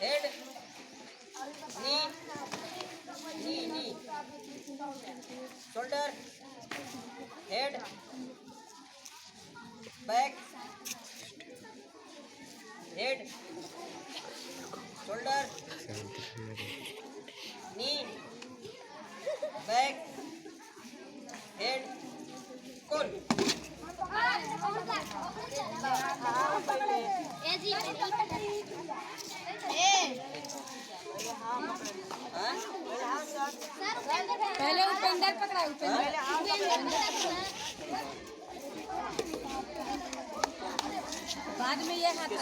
head, knee, knee, shoulder, head, back, head, shoulder, knee, back, head, कौन पहले उपेंद्र पकड़ा बाद में ये हाथ